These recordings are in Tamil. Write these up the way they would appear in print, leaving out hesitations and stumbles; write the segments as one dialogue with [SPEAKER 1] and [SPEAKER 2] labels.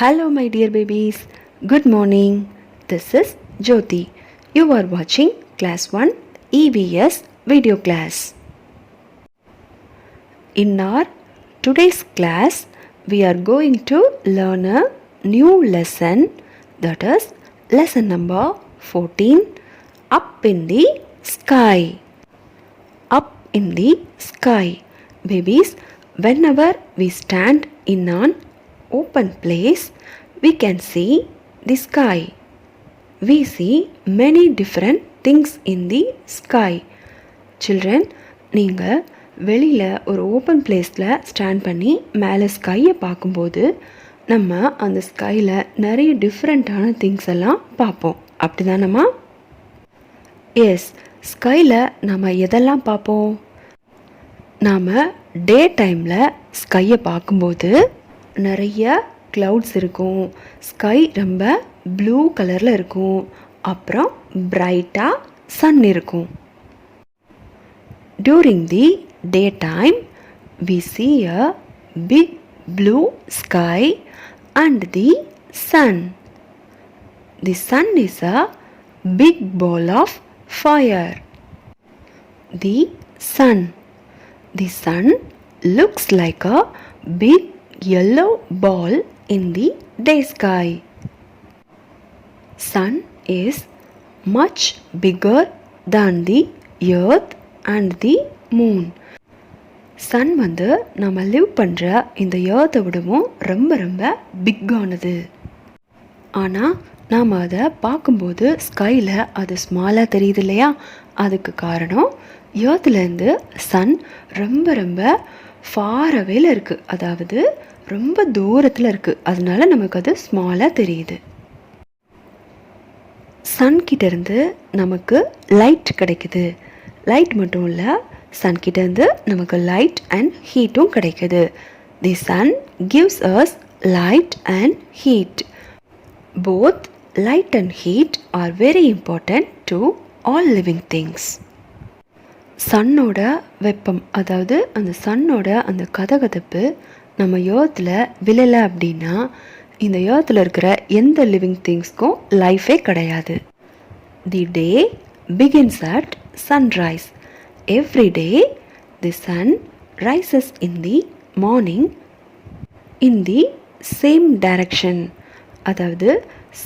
[SPEAKER 1] Hello my dear babies, good morning. This is Jyoti. You are watching class 1 EVS video class. In our today's class, we are going to learn a new lesson, that is lesson number 14, Up in the Sky. Up in the sky. Babies, whenever we stand in an open place, we can see the sky. We see many different things in the sky. Children, நீங்கள் வெளியில் ஒரு ஓப்பன் பிளேஸில் ஸ்டாண்ட் பண்ணி மேலே ஸ்கையை பார்க்கும்போது நம்ம அந்த ஸ்கையில் நிறைய டிஃப்ரெண்ட்டான திங்ஸ் எல்லாம் பார்ப்போம். அப்படி தானம்மா? எஸ், ஸ்கையில் நம்ம எதெல்லாம் பார்ப்போம்? நாம் டே டைமில் ஸ்கையை பார்க்கும்போது நிறைய க்ளவுட்ஸ் இருக்கும், ஸ்கை ரொம்ப ப்ளூ கலரில் இருக்கும், அப்புறம் பிரைட்டாக சன் இருக்கும். During the day time we see a big blue sky and the sun. The sun is a big ball of fire. The sun looks like a big yellow ball in the day sky. Sun is much bigger than the earth and the moon. Sun வந்து நம்ம லிவ் பண்ணுற இந்த எர்த்தை விடவும் ரொம்ப ரொம்ப பிக்கானது. ஆனால் நாம் அதை பார்க்கும்போது ஸ்கையில் அது ஸ்மாலாக தெரியுது இல்லையா? அதுக்கு காரணம் எர்த்துலேருந்து சன் ரொம்ப ரொம்ப ஃபார் அவேல இருக்குது, அதாவது ரொம்ப தூரத்தில் இருக்குது. அதனால நமக்கு அது ஸ்மாலாக தெரியுது. சன்கிட்டேருந்து நமக்கு லைட் கிடைக்குது. லைட் மட்டும் இல்லை, சன்கிட்டேருந்து நமக்கு லைட் அண்ட் ஹீட்டும் கிடைக்குது. The sun gives us light and heat. Both light and heat are very important to all living things. சன்னோட வெப்பம், அதாவது அந்த சன்னோட அந்த கதகதப்பு நம்ம எர்த்தில் விழலை அப்படின்னா இந்த எர்த்தில் இருக்கிற எந்த லிவிங் திங்ஸ்க்கும் லைஃபே கிடையாது. The day begins at sunrise. Every day the sun rises in the morning in the same direction. அதாவது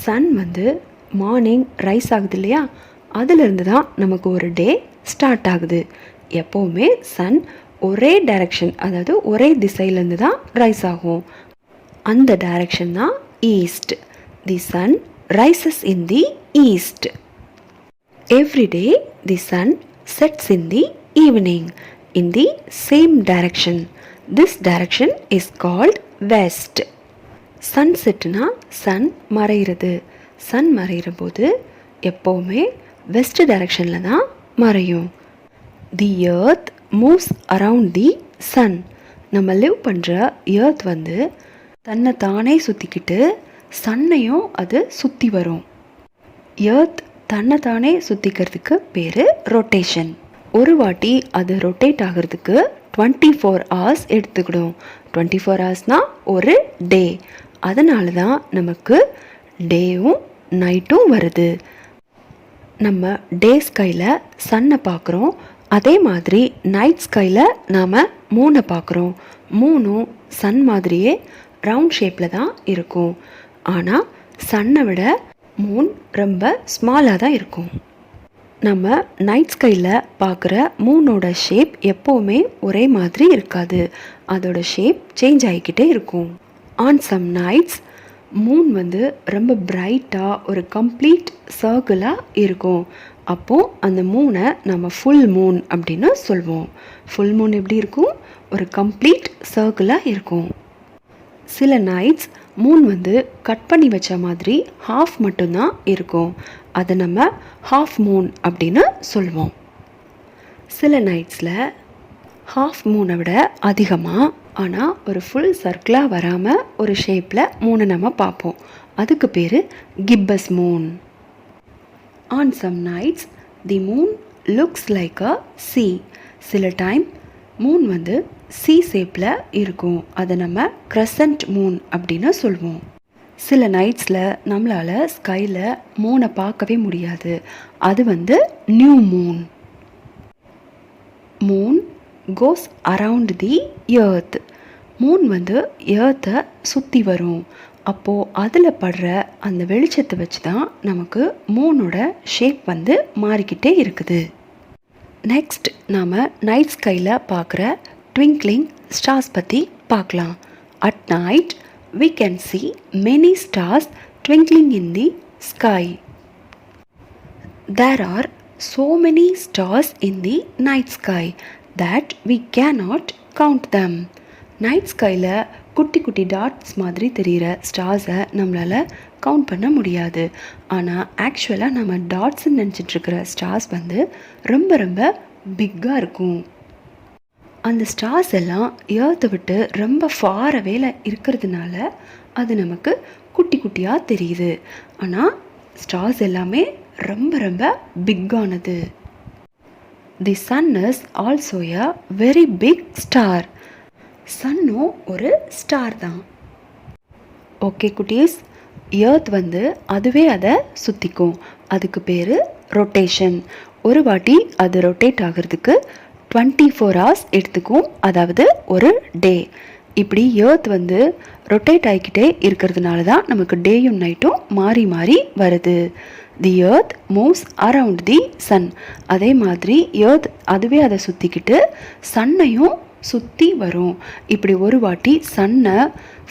[SPEAKER 1] சன் வந்து மார்னிங் ரைஸ் ஆகுது இல்லையா, அதிலிருந்து தான் நமக்கு ஒரு டே ஸ்டார்ட் ஆகுது. எப்போவுமே சன் ஒரே டைரக்ஷன், அதாவது ஒரே திசையிலேருந்து தான் ரைஸ் ஆகும். அந்த டைரக்ஷன் தான் east. The sun rises in the east. Every day the sun sets in the evening in the same direction. This direction is called west. Sun செட்டுனா சன் மறைகிறது. சன் மறைகிற போது எப்போவுமே வெஸ்ட் டைரக்ஷனில் தான் மறையும். The earth moves around the sun. நம்ம லிவ் பண்ணுற எர்த் வந்து தன்னை தானே சுற்றிக்கிட்டு சன்னையும் அது சுற்றி வரும். எர்த் தன்னை தானே சுற்றிக்கிறதுக்கு பேர் ரொட்டேஷன். ஒரு வாட்டி அது ரொட்டேட் ஆகிறதுக்கு 24 hours எடுத்துக்கிடும். 24 ஹவர்ஸ்னால் ஒரு டே. அதனால தான் நமக்கு டேவும் நைட்டும் வருது. நம்ம டே ஸ்கையில் சன்னை பார்க்குறோம், அதே மாதிரி நைட் ஸ்கையில் நாம் மூனை பார்க்குறோம். மூணும் சன் மாதிரியே ரவுண்ட் ஷேப்பில் தான் இருக்கும். ஆனால் சன்னை விட மூன் ரொம்ப ஸ்மாலாக தான் இருக்கும். நம்ம நைட் ஸ்கையில் பார்க்குற மூனோட ஷேப் எப்போவுமே ஒரே மாதிரி இருக்காது. அதோட ஷேப் சேஞ்ச் ஆகிக்கிட்டே இருக்கும். ஆன் சம் நைட்ஸ் மூன் வந்து ரொம்ப பிரைட்டாக ஒரு கம்ப்ளீட் சர்க்கிளாக இருக்கும். அப்போது அந்த மூனை நம்ம ஃபுல் மூன் அப்படின்னு சொல்வோம். ஃபுல் மூன் எப்படி இருக்கும்? ஒரு கம்ப்ளீட் சர்க்கிளாக இருக்கும். சில நைட்ஸ் மூன் வந்து கட் பண்ணி வச்ச மாதிரி ஹாஃப் மட்டும்தான் இருக்கும். அதை நம்ம ஹாஃப் மூன் அப்படின்னு சொல்வோம். சில நைட்ஸில் ஹாஃப் மூனை விட அதிகமாக, ஆனால் ஒரு ஃபுல் சர்க்கிளாக வராமல் ஒரு ஷேப்பில் மூனை நம்ம பார்ப்போம். அதுக்கு பேர் gibbous moon. On some nights the moon looks like a C. சில டைம் மூன் வந்து சி ஷேப்பில் இருக்கும். அதை நம்ம கிரசன்ட் மூன் அப்படின்னு சொல்வோம். சில நைட்ஸில் நம்மளால் ஸ்கையில் மூனை பார்க்கவே முடியாது. அது new moon. Moon goes around the earth. Moon எர்த்தை சுற்றி வரும். அப்போது அதில் படுற அந்த வெளிச்சத்தை வச்சு தான் நமக்கு மூனோட ஷேப் மாறிக்கிட்டே இருக்குது. நெக்ஸ்ட் நாம் நைட் ஸ்கையில் பார்க்குற ட்விங்க்லிங் ஸ்டார்ஸ் பற்றி பார்க்கலாம். At night we can see many stars twinkling in the sky. There are so many stars in the night sky that we cannot count them. Night ஸ்கையில் குட்டி குட்டி டாட்ஸ் மாதிரி தெரிகிற ஸ்டார்ஸை நம்மளால் கவுண்ட் பண்ண முடியாது. ஆனால் ஆக்சுவலாக நம்ம டாட்ஸ்ன்னு நினச்சிட்ருக்கிற ஸ்டார்ஸ் ரொம்ப ரொம்ப பிக்காக இருக்கும். அந்த ஸ்டார்ஸ் எல்லாம் எர்த்தை விட்டு ரொம்ப ஃபாரவேல இருக்கிறதுனால அது நமக்கு குட்டி குட்டியாக தெரியுது. ஆனால் ஸ்டார்ஸ் எல்லாமே ரொம்ப ரொம்ப பிக்கானது. The sun is also a very big star. சன்னும் ஒரு ஸ்டார் தான். ஓகே குட்டீஸ், எர்த் அதுவே அதை சுற்றிக்கும். அதுக்கு பேர் ரொட்டேஷன். ஒரு வாட்டி அது ரொட்டேட் ஆகிறதுக்கு 24 hours எடுத்துக்கும், அதாவது ஒரு டே. இப்படி எர்த் ரொட்டேட் ஆகிக்கிட்டே இருக்கிறதுனால தான் நமக்கு டேயும் நைட்டும் மாறி மாறி வருது. The earth moves around the sun. அதே மாதிரி எர்த் அதுவே அதை சுற்றிக்கிட்டு சன்னையும் சுற்றி வரும். இப்படி ஒரு வாட்டி சன்னை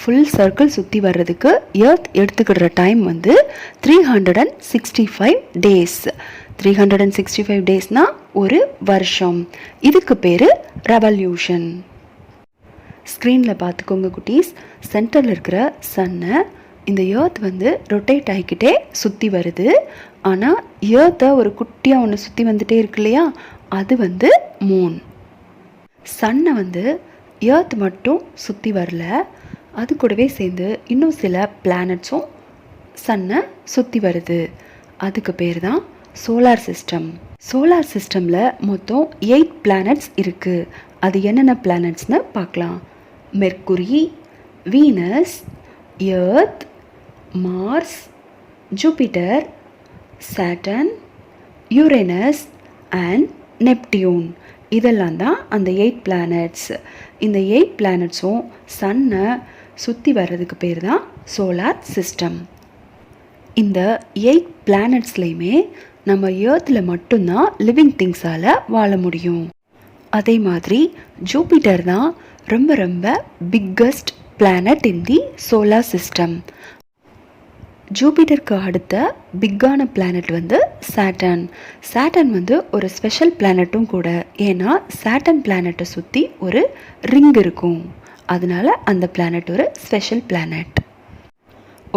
[SPEAKER 1] ஃபுல் சர்க்கிள் சுற்றி வர்றதுக்கு எர்த் எடுத்துக்கிற டைம் 365 டேஸ். 365 டேஸ்னால் ஒரு வருஷம். இதுக்கு பேர் ரெவல்யூஷன். ஸ்க்ரீனில் பார்த்துக்கோங்க குட்டீஸ். சென்டரில் இருக்கிற சன்னை இந்த எர்த் ரொட்டேட் ஆகிக்கிட்டே சுற்றி வருது. ஆனால் எர்த்தை ஒரு குட்டியாக ஒன்று சுற்றி வந்துட்டே இருக்கு இல்லையா, அது மூன். சன்னை எர்த் மட்டும் சுற்றி வரல, அது கூடவே சேர்ந்து இன்னும் சில பிளானட்ஸும் சன்னை சுற்றி வருது. அதுக்கு பேர் தான் சோலார் சிஸ்டம். சோலார் சிஸ்டமில் மொத்தம் 8 பிளானட்ஸ் இருக்குது. அது என்னென்ன பிளானட்ஸ்னு பார்க்கலாம். Mercury, Venus, Earth, Mars, Jupiter, Saturn, Uranus and Neptune. இதெல்லாம் தான் அந்த 8 பிளானட்ஸ். இந்த 8 பிளானட்ஸும் சன்னை சுற்றி வர்றதுக்கு பேர் தான் சோலார் சிஸ்டம். இந்த 8 பிளானட்ஸ்லையுமே நம்ம எர்த்தில் மட்டும்தான் லிவிங் திங்ஸால் வாழ முடியும். அதே மாதிரி ஜூபிட்டர் தான் ரொம்ப ரொம்ப biggest planet in the solar system. ஜூபிட்டருக்கு அடுத்த பிக்கான பிளானட் சாட்டர்ன். சாட்டர்ன் ஒரு ஸ்பெஷல் பிளானட்டும் கூட. ஏன்னா சாட்டர்ன் பிளானட்டை சுற்றி ஒரு ரிங் இருக்கும். அதனால அந்த பிளானட் ஒரு ஸ்பெஷல் பிளானட்.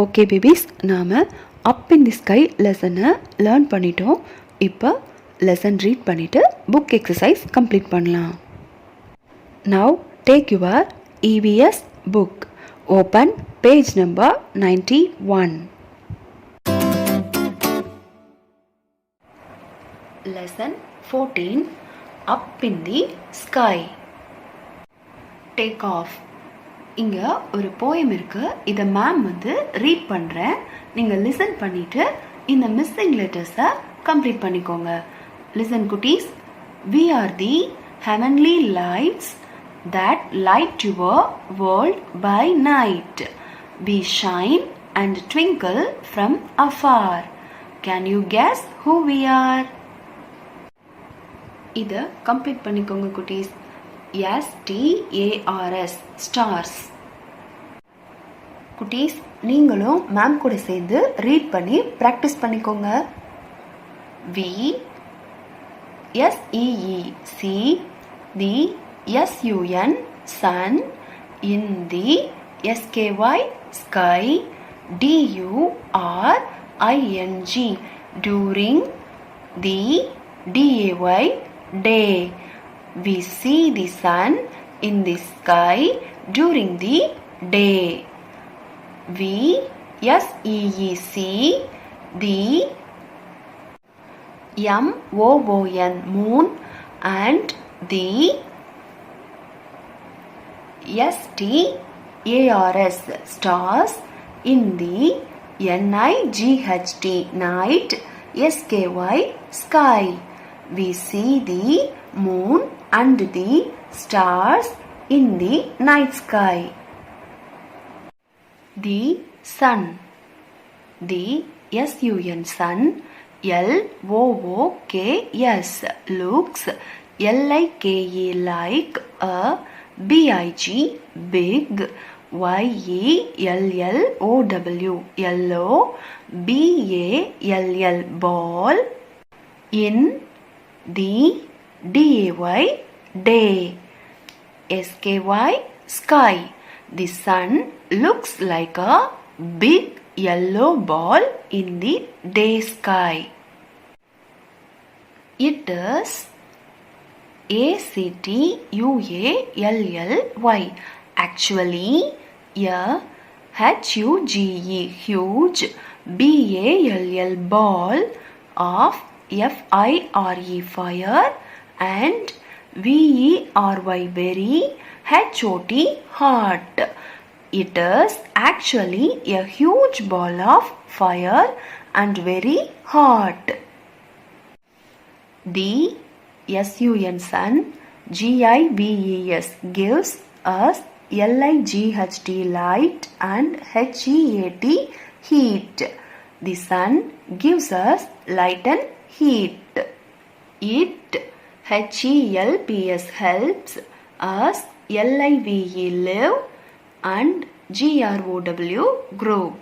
[SPEAKER 1] ஓகே பேபிஸ், நாம் அப் இன் தி ஸ்கை லெசனை லேர்ன் பண்ணிட்டோம். இப்போ லெசன் ரீட் பண்ணிவிட்டு புக் எக்ஸசைஸ் கம்ப்ளீட் பண்ணலாம். Now take your EVS book. Open page number 91. Lesson 14 up in the sky. Take off. இங்கே ஒரு போயம் இருக்குது. இதை மேம் ரீட் பண்ணுறேன். நீங்கள் லிசன் பண்ணிவிட்டு இந்த மிஸ்ஸிங் லெட்டர்ஸை கம்ப்ளீட் பண்ணிக்கோங்க. லிசன் குட்டீஸ். We are the heavenly lights that light your world by night. We shine and twinkle from afar. Can you guess who we are? இதை கம்ப்ளீட் பண்ணிக்கோங்க குட்டீஸ். STARS stars. குட்டீஸ், நீங்களும் மேம் கூட சேர்ந்து ரீட் பண்ணி ப்ராக்டிஸ் பண்ணிக்கோங்க. VSEEC the SUN sun, in the SKY sky, DURING during, the DAY day. We see the sun in the sky during the day. VSEEC the MOON moon and the STARS stars in the NIGHT, night, SKY, sky. We see the moon and the stars in the night sky. The sun. The SUN sun, LOOKS, looks LIKE like a BIG, big, YELLOW, yellow, BALL, ball, in the DAY, day, SKY, sky. The sun looks like a big yellow ball in the day sky. It is ACTUALLY, actually a HUGE, huge, BALL, ball of FIRE, fire, and VERY, very, HOT, heart. It is actually a huge ball of fire and very hot. The SUN sun, GIVES, gives us LIGHT, light, and HEAT, heat. The sun gives us light and heat. It, HELPS, helps us, LIVE, live, and GROW, grow.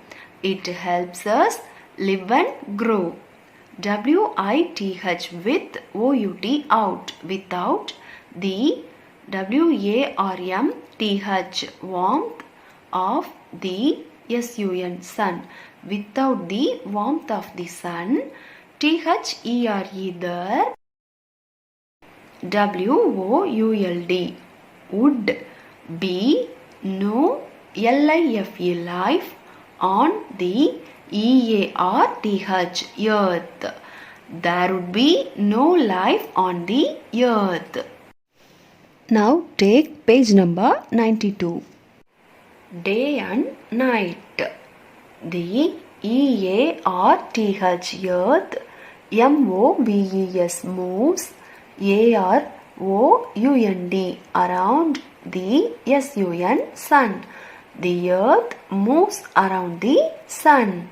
[SPEAKER 1] It helps us live and grow. WITH, with, OUT, out, without, the WARMTH, warmth of the SUN sun, without the warmth of the sun, THERE, there, WOULD, would, be, no, LIFE, life, on the EARTH, earth. There would be no life on the earth. Now take page number 92. Day and night. The EARTH, earth, MOVES, moves, AROUND, around the SUN sun. The earth moves around the sun.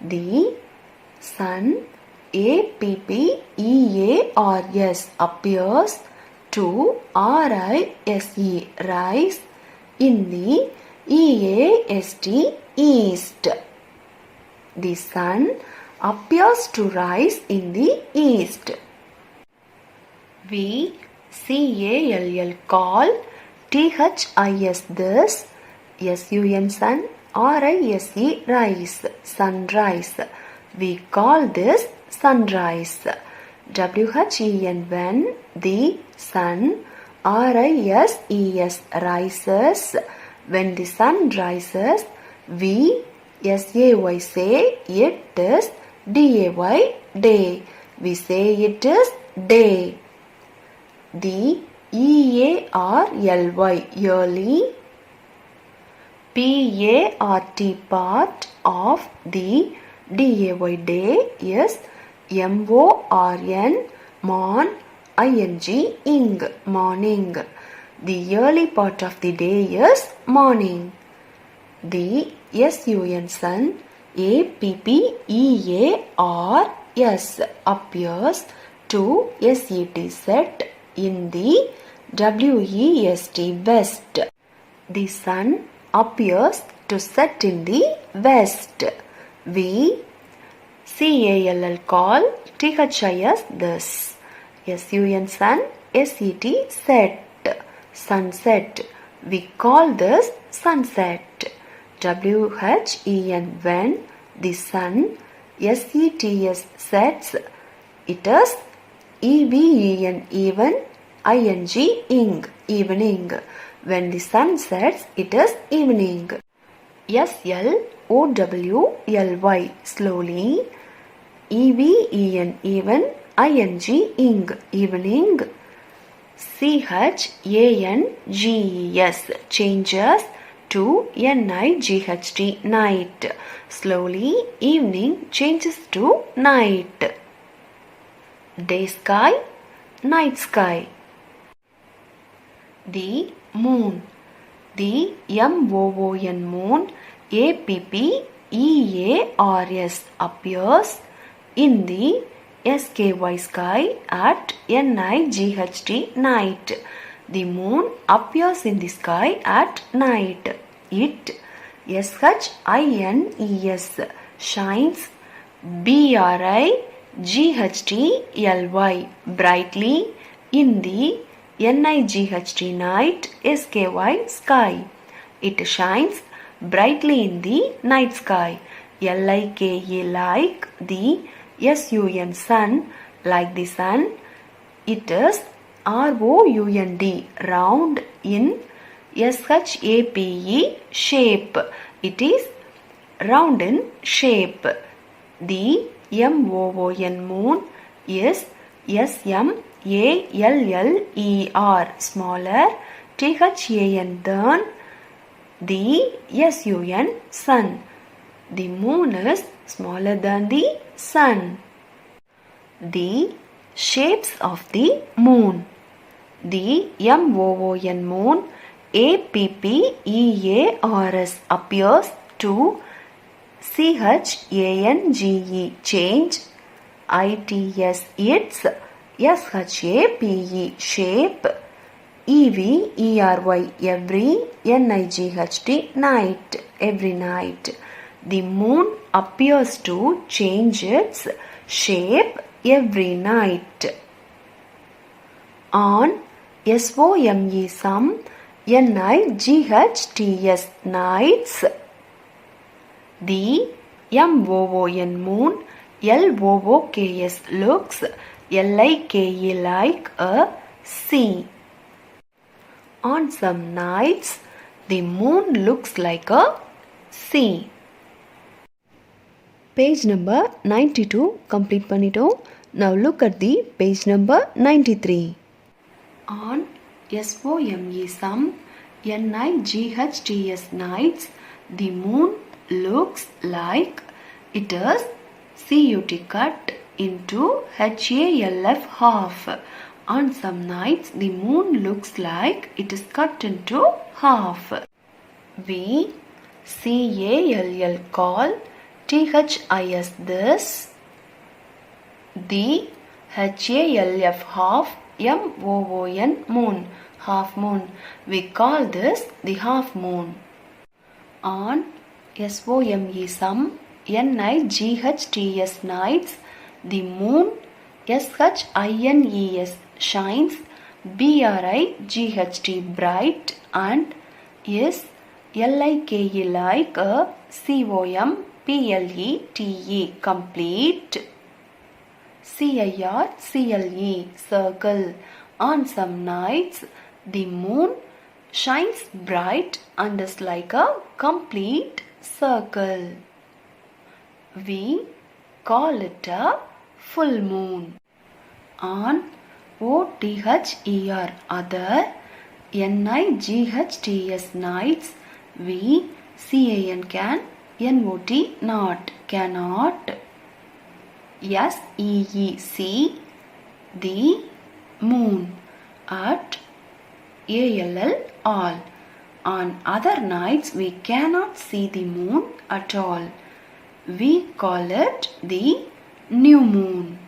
[SPEAKER 1] The sun, APPEARS, appears, to RISE, rise, in the EAST, east. The sun appears to rise in the east. We CALL, call, THIS, this, SUN sun, RISE, rise, sunrise. We call this sunrise. WHEN, when, the sun, RISES, rises. When the sun rises, we SAY, say it is, DAY, day. We say it is day. The EARLY, yearly, PART, part of the DAY, day, is MORN, morn, ing, morning. The early part of the day is morning. The SUN sun, APPEARS, appears, to SET, set, in the WEST, west. The sun appears to set in the west. We CALL, call, THIS, this. SUN sun, SET, set, sunset. We call this sunset. WHEN, when, the sun, SETS, sets, it is EVEN, even, ing, evening. When the sun sets, it is evening. SLOWLY, slowly, EVEN, even, ing, evening. CHANGES, changes, to night, night. Slowly, evening changes to night. Day sky, night sky. The moon. The moon, moon, APPEARS appears in the sky sky at night, night. The moon appears in the sky at night. It shines, shines, BRIGHTLY, brightly in the NIGHT night sky. It shines brightly in the night sky. LIKE, like the SUN, sun, like the sun. It is ROUND, round in SHAPE, shape. It is round in shape. The MOON, moon, is SMALLER, smaller. THAN, than. The SUN, sun. The moon is smaller than the sun. The shapes of the moon. The MOON, moon, APPEARS appears to CHANGE, change. ITS, its. SHAPE, shape. EVERY, every. NIGHT, night, every night. The moon appears to change its shape every night. On SOME, some. NIGHTS, nights. The MOON, moon, LOOKS, looks. LIKE, like a sea. On some nights, the moon looks like a sea. Page number 92 complete பண்ணிட்டோம். Now look at the page number 93. On SOME, some. NIGHTS, nights. The moon looks like. It is CUT, cut into HALF, half. On some nights, the moon looks like it is cut into half. We CALL, call. THIS, this. The HALF, half. MOON, moon, half moon. We call this the half moon. On SOME, some. NIGHTS, nights. The moon SHINES, shines. BRIGHT, bright. And LIKE, like a COMPLETE, complete. CIR, CLE, circle. On some nights, the moon shines bright and is like a complete circle. We call it a full moon. On OTHER, other. NIGHTS, nights. We CAN, can. NOT, not, cannot. SEE, see. The moon. At ALL, all. On other nights, we cannot see the moon at all. We call it the new moon.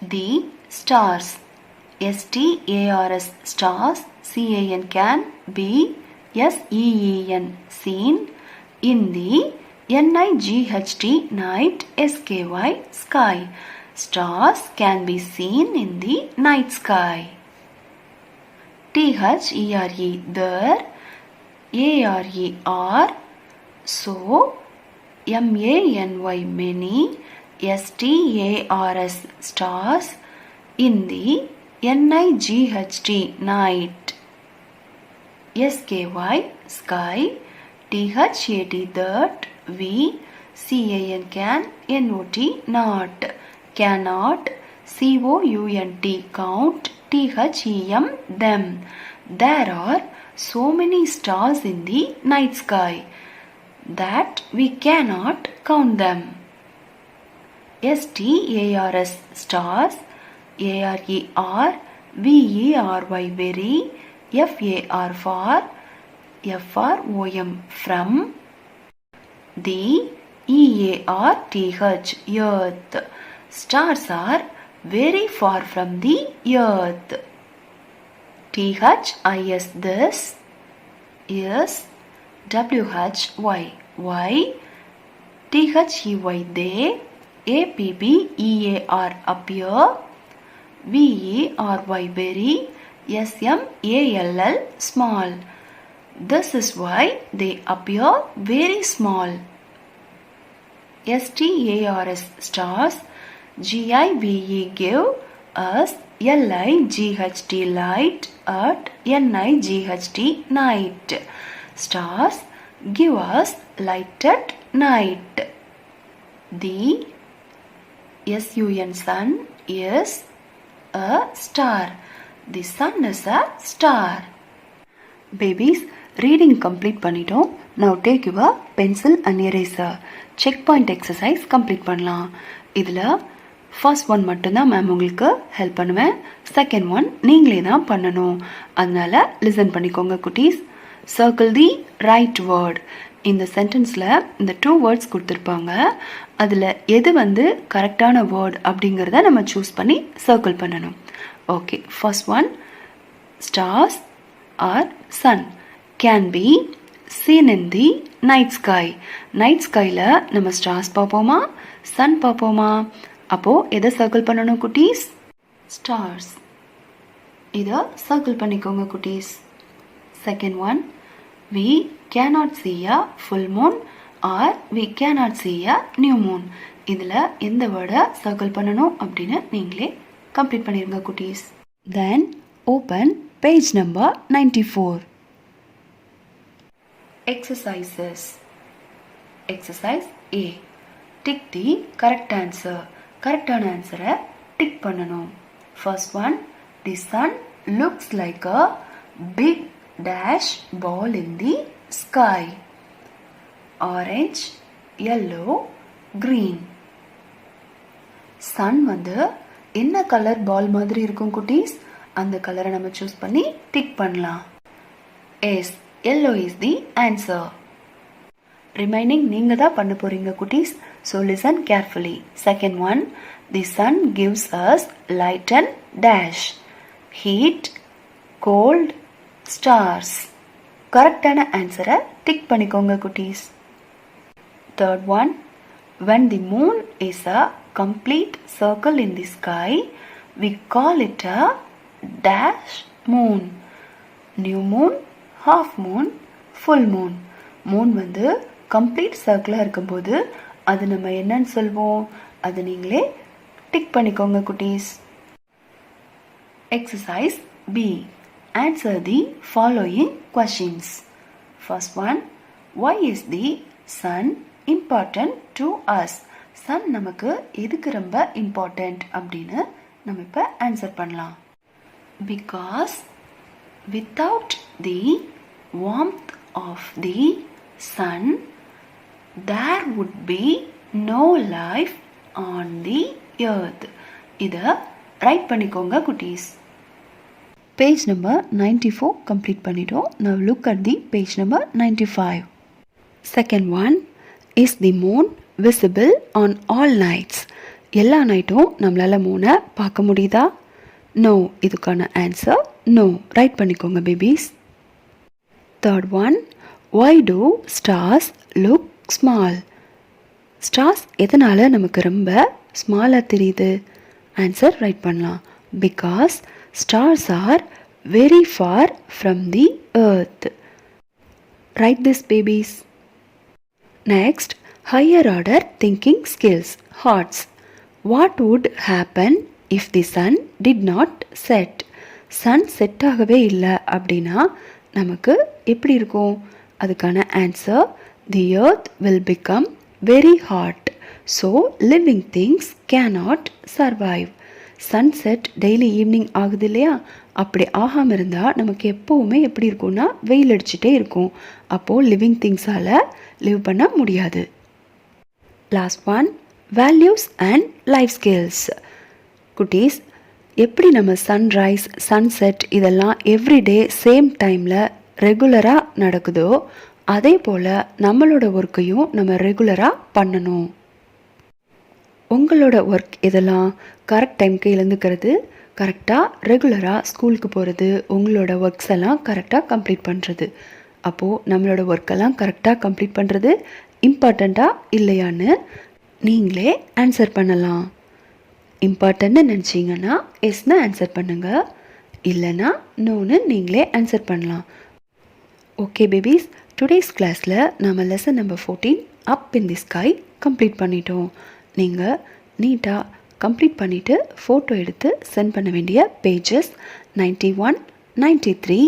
[SPEAKER 1] The stars. STARS, stars. CAN, can. BSEEN, seen. In the NIGHT, night. SKY, sky. Stars can be seen in the night sky. THERE, there. ARE, are. So. MANY, many. STARS, stars. In the NIGHT, night. SKY, sky. THAT, that. We CAN, can. NOT, not, cannot. COUNT, count. THEM, them. There are so many stars in the night sky that we cannot count them. STARS stars, ARER, VERY very, FAR for, FROM from, the EARTH earth. Stars are very far from the earth. THIS this, is WHY why, THEY they, APPEAR appear, VERY very, SMALL small. This is why they appear very small. STARS stars, GIVE give us, LIGHT light at NIGHT night. Stars give us light at night. The SUN sun is a star. The sun is a star. Babies, reading complete பண்ணிட்டோம். Now take your pencil and eraser. Check point exercise complete பண்ணலாம். இதில் ஃபர்ஸ்ட் ஒன் மட்டும்தான் மேம் உங்களுக்கு ஹெல்ப் பண்ணுவேன். செகண்ட் ஒன் நீங்களே தான் பண்ணணும். அதனால லிசன் பண்ணிக்கோங்க குட்டீஸ். Circle the right word. இந்த சென்டென்ஸில் இந்த 2 வேர்ட்ஸ் கொடுத்துருப்பாங்க. அதில் எது கரெக்டான வேர்ட் அப்படிங்கிறத நம்ம சூஸ் பண்ணி சர்க்கிள் பண்ணணும். Okay, first one, stars or sun can be seen in the night sky. Night ஸ்கையில் நம்ம ஸ்டார்ஸ் பார்ப்போமா, சன் பார்ப்போமா? அப்போது எதை சர்க்கிள் பண்ணணும் குட்டீஸ்? ஸ்டார்ஸ். இதை சர்க்கிள் பண்ணிக்கோங்க குட்டீஸ். Second one, we cannot see a full moon or we cannot see a new moon. இதில் எந்த வேர்டை சர்க்கிள் பண்ணணும் அப்படின்னு நீங்களே கம்ப்ளீட் பண்ணிடுங்க குட்டீஸ். Then open page number 94. Exercises. Exercise A. Tick the correct answer. கரெக்டான ஆன்சரை டிக் பண்ணணும். First one, the sun looks like a big dash ball in the sky. Orange, yellow, green. sun என்ன கலர் பால் மாதிரி இருக்கும் குட்டீஸ்? அந்த கலரை நம்ம சூஸ் பண்ணி டிக் பண்ணலாம். Yes, yellow is the answer. Remaining நீங்க தான் பண்ண போறீங்க குட்டீஸ். So listen carefully. Second one, the sun gives us light and dash, heat, cold, stars. கரெக்டான ஆன்சரை டிக் பண்ணிக்கோங்க குட்டீஸ். Third one, when the moon is a complete circle in the sky, we call it a dash moon. New moon, half moon, full moon. Moon complete சர்க்கிளாக இருக்கும்போது அது நம்ம என்னன்னு சொல்வோம்? அது நீங்களே டிக் பண்ணிக்கோங்க குட்டீஸ். Exercise B. Answer the following questions. First one, why is the sun important to us? sun நமக்கு எதுக்கு ரொம்ப இம்பார்ட்டன்ட் அப்படின்னு நம்ம இப்போ ஆன்சர் பண்ணலாம். Because without the warmth of the sun, there would be no life on the earth. இதை ரைட் பண்ணிக்கோங்க குட்டீஸ். பேஜ் நம்பர் 94 கம்ப்ளீட் பண்ணிட்டோம். Now look at the page number 95. Second one, is the moon visible on all nights? எல்லா நைட்டும் நம்மளால் மூனை பார்க்க முடியுதா? No. இதுக்கான ஆன்சர் no. ரைட் பண்ணிக்கோங்க babies. Third one, why do stars look small? Stars எதனால் நமக்கு ரொம்ப ஸ்மாலாக தெரியுது? ஆன்சர் ரைட் பண்ணலாம். Because stars are very far from the earth. Write this babies. Next, higher order thinking skills, HOTS. What would happen if the sun did not set? Sun set ஆகவே இல்லை அப்படின்னா நமக்கு எப்படி இருக்கும்? அதுக்கான answer, the earth will become very hot, so living things cannot survive. Sunset daily evening ஆகுது இல்லையா, அப்படி ஆகாமல் இருந்தால் நமக்கு எப்போவுமே எப்படி இருக்கும்னா வெயில் அடிச்சுட்டே இருக்கும். அப்போது லிவிங் திங்ஸால் லிவ் பண்ண முடியாது. Last one, values and life skills. குட்டீஸ், எப்படி நம்ம சன்ரைஸ் சன்செட் இதெல்லாம் எவ்ரிடே சேம் டைமில் ரெகுலராக நடக்குதோ, அதே போல் நம்மளோட ஒர்க்கையும் நம்ம ரெகுலராக பண்ணணும். உங்களோட ஒர்க் இதெல்லாம் கரெக்ட் டைமுக்கு எழுந்துக்கிறது, கரெக்டாக ரெகுலராக ஸ்கூலுக்கு போகிறது, உங்களோட ஒர்க்ஸ் எல்லாம் கரெக்டாக கம்ப்ளீட் பண்ணுறது. அப்போது நம்மளோட ஒர்க்கெல்லாம் கரெக்டாக கம்ப்ளீட் பண்ணுறது இம்பார்ட்டண்ட்டாக இல்லையான்னு நீங்களே ஆன்சர் பண்ணலாம். இம்பார்ட்டன்ட்னு நினச்சிங்கன்னா எஸ்ன்னு ஆன்சர் பண்ணுங்கள், இல்லைனா நோன்னு நீங்களே ஆன்சர் பண்ணலாம். ஓகே பேபிஸ், டுடேஸ் கிளாஸில் நம்ம லெசன் நம்பர் 14 அப் இன் தி ஸ்கை கம்ப்ளீட் பண்ணிட்டோம். நீங்கள் நீட்டாக கம்ப்ளீட் பண்ணிவிட்டு ஃபோட்டோ எடுத்து சென்ட் பண்ண வேண்டிய பேஜஸ் 91, 93,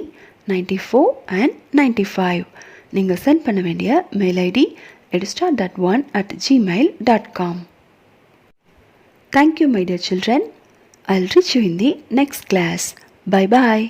[SPEAKER 1] 94 அண்ட் 95. நீங்கள் சென்ட் பண்ண வேண்டிய mail ID edustar.1@gmail.com. Thank you, my dear children. I'll reach you in the next class. Bye bye.